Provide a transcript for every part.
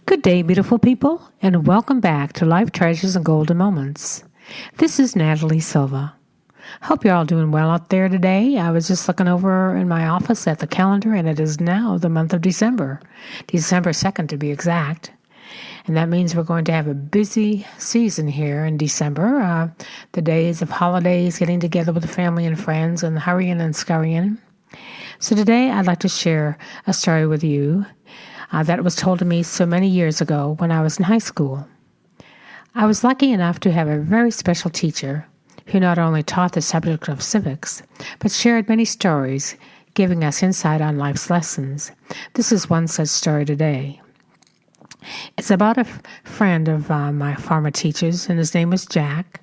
Good day, beautiful people, and welcome back to Life Treasures and Golden Moments. This is Natalie Silva. Hope you're all doing well out there today. I was just looking over in my office at the calendar, and it is now the month of December 2nd to be exact. And that means we're going to have a busy season here in December. The days of holidays, getting together with the family and friends, and hurrying and scurrying. So today I'd like to share a story with you that was told to me so many years ago when I was in high school. I was lucky enough to have a very special teacher who not only taught the subject of civics, but shared many stories, giving us insight on life's lessons. This is one such story today. It's about a friend of my former teacher's, and his name was Jack.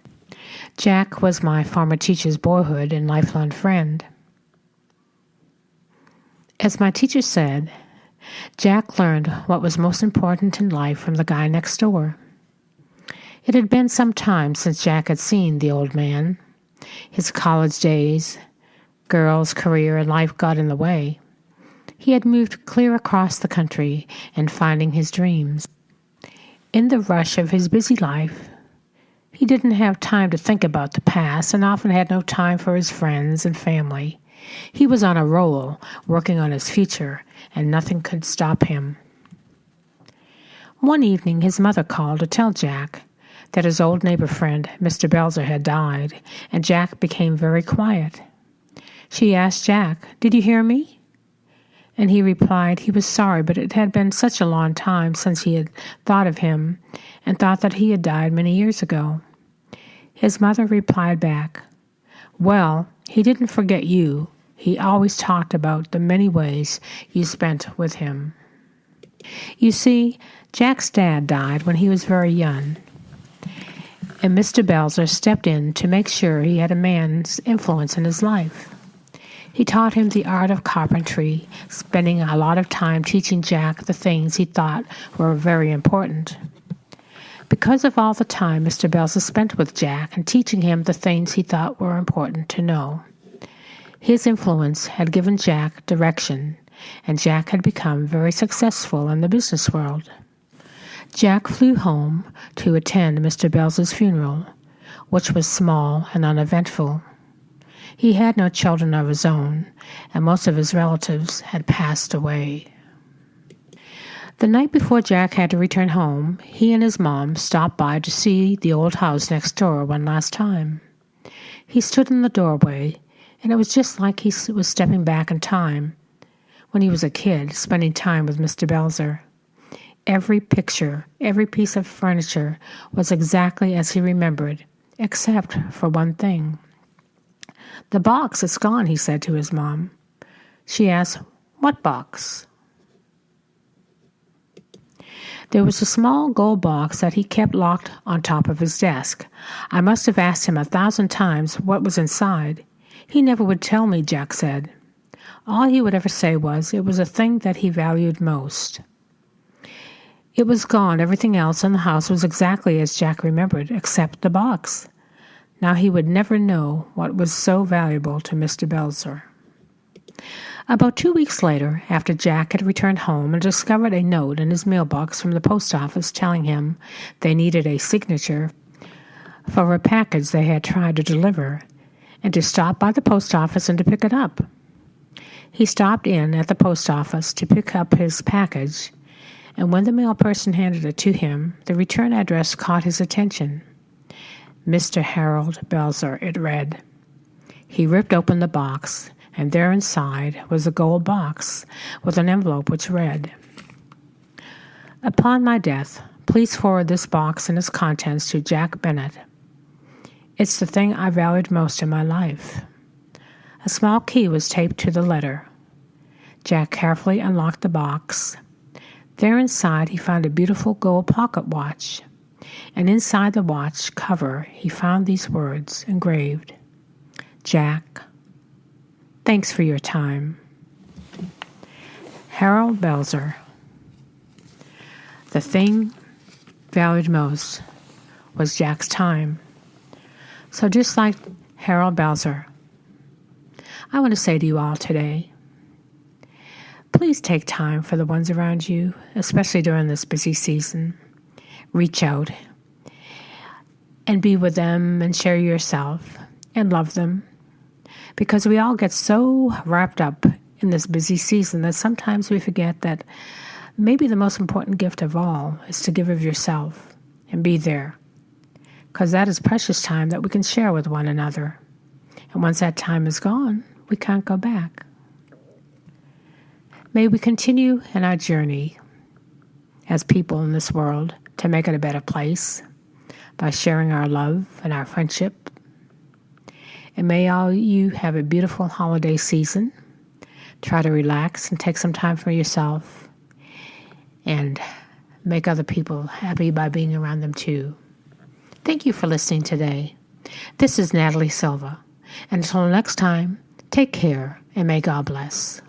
Jack was my former teacher's boyhood and lifelong friend. As my teacher said, Jack learned what was most important in life from the guy next door. It had been some time since Jack had seen the old man. His college days, girls, career, and life got in the way. He had moved clear across the country and finding his dreams. In the rush of his busy life, he didn't have time to think about the past and often had no time for his friends and family. He was on a roll, working on his future, and nothing could stop him. One evening, his mother called to tell Jack that his old neighbor friend, Mr. Belzer, had died, and Jack became very quiet. She asked Jack, "Did you hear me?" And he replied he was sorry, but it had been such a long time since he had thought of him, and thought that he had died many years ago. His mother replied back, "Well, he didn't forget you. He always talked about the many ways you spent with him." You see, Jack's dad died when he was very young, and Mr. Belzer stepped in to make sure he had a man's influence in his life. He taught him the art of carpentry, spending a lot of time teaching Jack the things he thought were very important. Because of all the time Mr. Belzer spent with Jack and teaching him the things he thought were important to know, his influence had given Jack direction, and Jack had become very successful in the business world. Jack flew home to attend Mr. Belzer's funeral, which was small and uneventful. He had no children of his own, and most of his relatives had passed away. The night before Jack had to return home, he and his mom stopped by to see the old house next door one last time. He stood in the doorway, and it was just like he was stepping back in time when he was a kid, spending time with Mr. Belzer. Every picture, every piece of furniture was exactly as he remembered, except for one thing. "The box is gone," he said to his mom. She asked, "What box?" There was a small gold box that he kept locked on top of his desk. I must have asked him 1,000 times what was inside. He never would tell me, Jack said. All he would ever say was it was a thing that he valued most. It was gone. Everything else in the house was exactly as Jack remembered, except the box. Now he would never know what was so valuable to Mr. Belzer. About 2 weeks later, after Jack had returned home and discovered a note in his mailbox from the post office telling him they needed a signature for a package they had tried to deliver, and to stop by the post office and to pick it up. He stopped in at the post office to pick up his package, and when the mail person handed it to him, the return address caught his attention. Mr. Harold Belzer, it read. He ripped open the box, and there inside was a gold box with an envelope which read, "Upon my death, please forward this box and its contents to Jack Bennett. It's the thing I valued most in my life." A small key was taped to the letter. Jack carefully unlocked the box. There inside he found a beautiful gold pocket watch, and inside the watch cover he found these words engraved, "Jack, thanks for your time. Harold Belzer." The thing valued most was Jack's time. So just like Harold Belzer, I want to say to you all today, Please take time for the ones around you, especially during this busy season. Reach out and be with them and share yourself and love them. Because we all get so wrapped up in this busy season that sometimes we forget that maybe the most important gift of all is to give of yourself and be there. Because that is precious time that we can share with one another. And once that time is gone, we can't go back. May we continue in our journey as people in this world to make it a better place by sharing our love and our friendship. And may all you have a beautiful holiday season. Try to relax and take some time for yourself and make other people happy by being around them too. Thank you for listening today. This is Natalie Silva. Until next time, take care and may God bless.